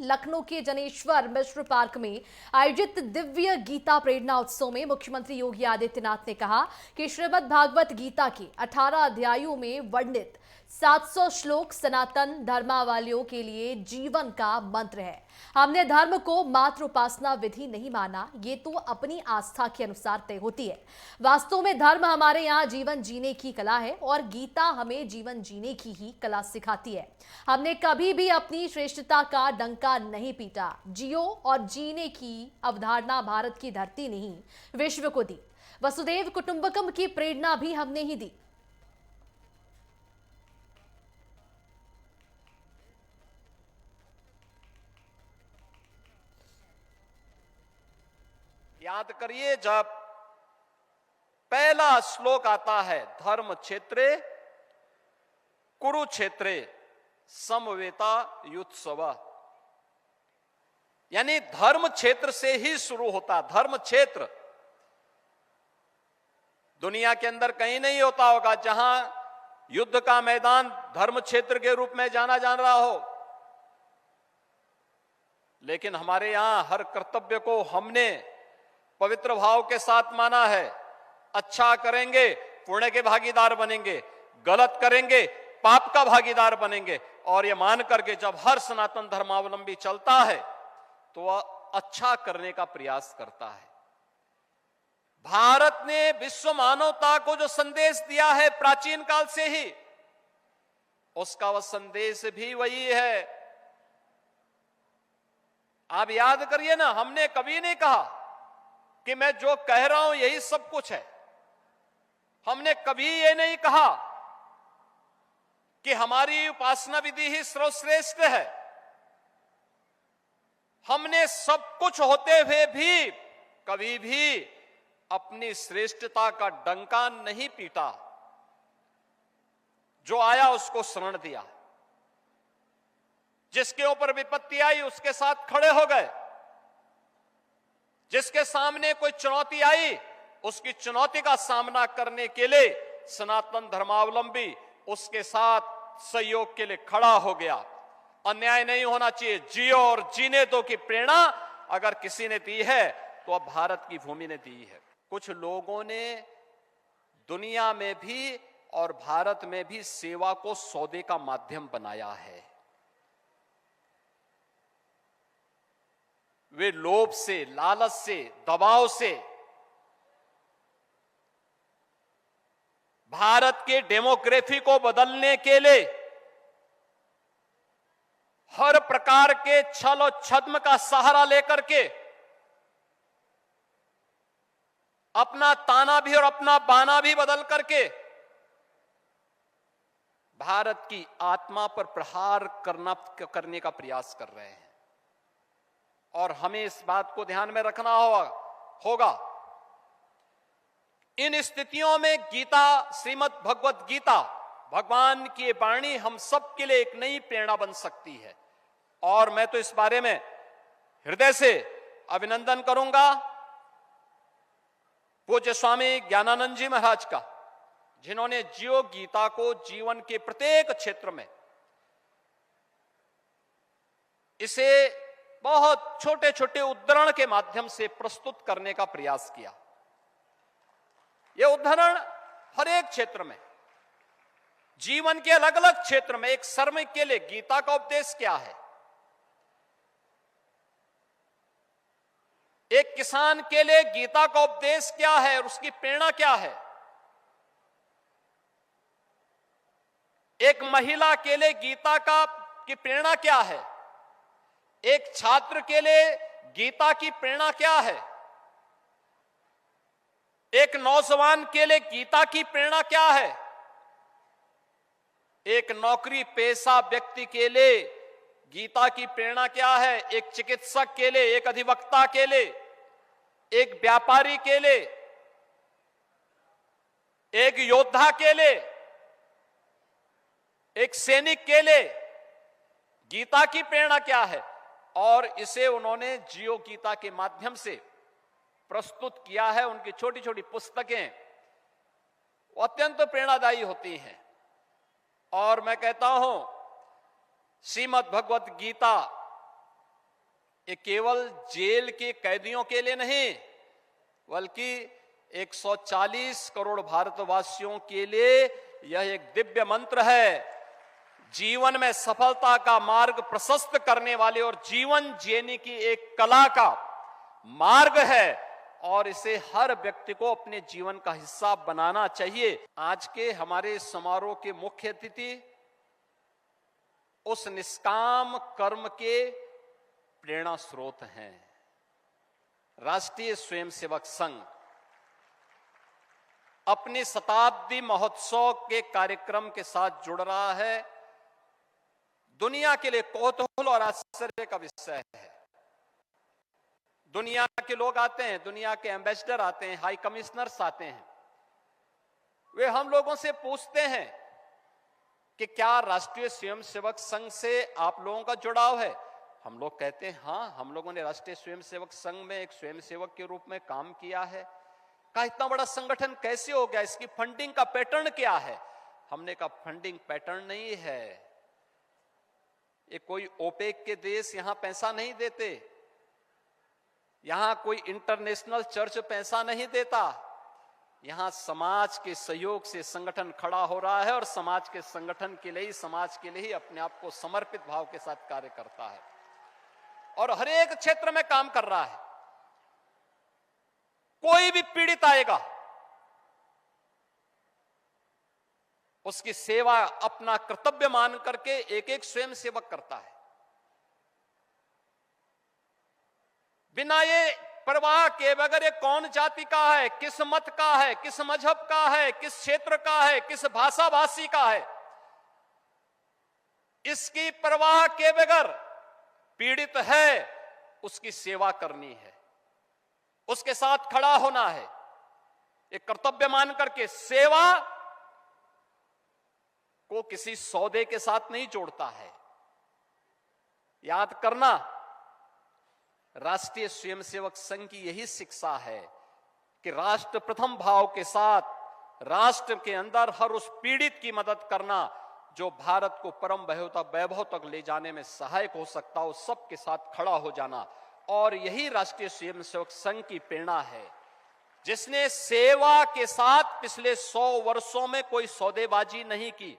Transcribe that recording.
लखनऊ के जनेश्वर मिश्र पार्क में आयोजित दिव्य गीता प्रेरणा उत्सव में मुख्यमंत्री योगी आदित्यनाथ ने कहा कि श्रीमद् भागवत गीता के 18 अध्यायों में वर्णित 700 श्लोक सनातन धर्मावलंबियों के लिए जीवन का मंत्र है। हमने धर्म को मात्र उपासना विधि नहीं माना, ये तो अपनी आस्था के अनुसार तय होती है। वास्तव में धर्म हमारे यहाँ जीवन जीने की कला है और गीता हमें जीवन जीने की ही कला सिखाती है। हमने कभी भी अपनी श्रेष्ठता का डंका नहीं पीटा। जियो और जीने की अवधारणा भारत की धरती ने ही विश्व को दी। वसुदेव कुटुंबकम की प्रेरणा भी हमने ही दी। याद करिए, जब पहला श्लोक आता है, धर्म क्षेत्रे कुरुक्षेत्रे समवेता युत्सव, यानी धर्म क्षेत्र से ही शुरू होता। धर्म क्षेत्र दुनिया के अंदर कहीं नहीं होता होगा जहां युद्ध का मैदान धर्म क्षेत्र के रूप में जाना जा रहा हो, लेकिन हमारे यहां हर कर्तव्य को हमने पवित्र भाव के साथ माना है। अच्छा करेंगे पुण्य के भागीदार बनेंगे, गलत करेंगे पाप का भागीदार बनेंगे। और यह मान करके जब हर सनातन धर्मावलंबी चलता है तो वह अच्छा करने का प्रयास करता है। भारत ने विश्व मानवता को जो संदेश दिया है प्राचीन काल से ही, उसका वह संदेश भी वही है। आप याद करिए ना, हमने कभी नहीं कहा कि मैं जो कह रहा हूं यही सब कुछ है। हमने कभी ये नहीं कहा कि हमारी उपासना विधि ही सर्वश्रेष्ठ है। हमने सब कुछ होते हुए भी कभी भी अपनी श्रेष्ठता का डंका नहीं पीटा। जो आया उसको शरण दिया, जिसके ऊपर विपत्ति आई उसके साथ खड़े हो गए, जिसके सामने कोई चुनौती आई उसकी चुनौती का सामना करने के लिए सनातन धर्मावलंबी उसके साथ सहयोग के लिए खड़ा हो गया। अन्याय नहीं होना चाहिए, जियो और जीने दो की प्रेरणा अगर किसी ने दी है तो अब भारत की भूमि ने दी है। कुछ लोगों ने दुनिया में भी और भारत में भी सेवा को सौदे का माध्यम बनाया है। वे लोभ से, लालच से, दबाव से भारत के डेमोग्राफी को बदलने के लिए हर प्रकार के छल और छद्म का सहारा लेकर के अपना ताना भी और अपना बाना भी बदल करके भारत की आत्मा पर प्रहार करने का प्रयास कर रहे हैं। और हमें इस बात को ध्यान में रखना होगा। इन स्थितियों में गीता, श्रीमद् भगवत गीता, भगवान की वाणी हम सब के लिए एक नई प्रेरणा बन सकती है। और मैं तो इस बारे में हृदय से अभिनंदन करूंगा पूज्य स्वामी ज्ञानानंद जी महाराज का, जिन्होंने जियो गीता को जीवन के प्रत्येक क्षेत्र में इसे बहुत छोटे छोटे उद्धरण के माध्यम से प्रस्तुत करने का प्रयास किया। यह उद्धरण हर एक क्षेत्र में, जीवन के अलग अलग क्षेत्र में, एक श्रमिक के लिए गीता का उपदेश क्या है, एक किसान के लिए गीता का उपदेश क्या है और उसकी प्रेरणा क्या है, एक महिला के लिए गीता की प्रेरणा क्या है, एक छात्र के लिए गीता की प्रेरणा क्या है, एक नौजवान के लिए गीता की प्रेरणा क्या है, एक नौकरी पेशा व्यक्ति के लिए गीता की प्रेरणा क्या है, एक चिकित्सक के लिए, एक अधिवक्ता के लिए, एक व्यापारी के लिए, एक योद्धा के लिए, एक सैनिक के लिए गीता की प्रेरणा क्या है। और इसे उन्होंने जियो गीता के माध्यम से प्रस्तुत किया है। उनकी छोटी छोटी पुस्तकें अत्यंत प्रेरणादायी होती हैं। और मैं कहता हूं श्रीमद् भगवत गीता ये केवल जेल के कैदियों के लिए नहीं, बल्कि 140 करोड़ भारतवासियों के लिए यह एक दिव्य मंत्र है, जीवन में सफलता का मार्ग प्रशस्त करने वाले और जीवन जीने की एक कला का मार्ग है, और इसे हर व्यक्ति को अपने जीवन का हिस्सा बनाना चाहिए। आज के हमारे समारोह के मुख्य अतिथि उस निष्काम कर्म के प्रेरणा स्रोत हैं। राष्ट्रीय स्वयंसेवक संघ अपनी शताब्दी महोत्सव के कार्यक्रम के साथ जुड़ रहा है। दुनिया के लिए कौतूहल और आश्चर्य का विषय है। दुनिया के लोग आते हैं, दुनिया के एम्बेसडर आते हैं, हाई कमिश्नर्स आते हैं, वे हम लोगों से पूछते हैं कि क्या राष्ट्रीय स्वयंसेवक संघ से आप लोगों का जुड़ाव है। हम लोग कहते हैं हाँ, हम लोगों ने राष्ट्रीय स्वयंसेवक संघ में एक स्वयंसेवक के रूप में काम किया है। कहा इतना बड़ा संगठन कैसे हो गया, इसकी फंडिंग का पैटर्न क्या है। हमने कहा फंडिंग पैटर्न नहीं है, ये कोई ओपेक के देश यहां पैसा नहीं देते, यहां कोई इंटरनेशनल चर्च पैसा नहीं देता, यहां समाज के सहयोग से संगठन खड़ा हो रहा है और समाज के संगठन के लिए ही, समाज के लिए ही अपने आप को समर्पित भाव के साथ कार्य करता है और हर एक क्षेत्र में काम कर रहा है। कोई भी पीड़ित आएगा, उसकी सेवा अपना कर्तव्य मान करके एक एक स्वयं सेवक करता है, बिना ये परवाह के बगैर ये कौन जाति का है, किस मत का है, किस मजहब का है, किस क्षेत्र का है, किस भाषा भाषी का है, इसकी परवाह के बगैर पीड़ित है उसकी सेवा करनी है, उसके साथ खड़ा होना है। एक कर्तव्य मान करके सेवा को किसी सौदे के साथ नहीं जोड़ता है। याद करना, राष्ट्रीय स्वयंसेवक संघ की यही शिक्षा है कि राष्ट्र प्रथम भाव के साथ राष्ट्र के अंदर हर उस पीड़ित की मदद करना जो भारत को परम वैभव तक ले जाने में सहायक हो सकता हो, सबके साथ खड़ा हो जाना। और यही राष्ट्रीय स्वयंसेवक संघ की प्रेरणा है, जिसने सेवा के साथ पिछले 100 वर्षों में कोई सौदेबाजी नहीं की।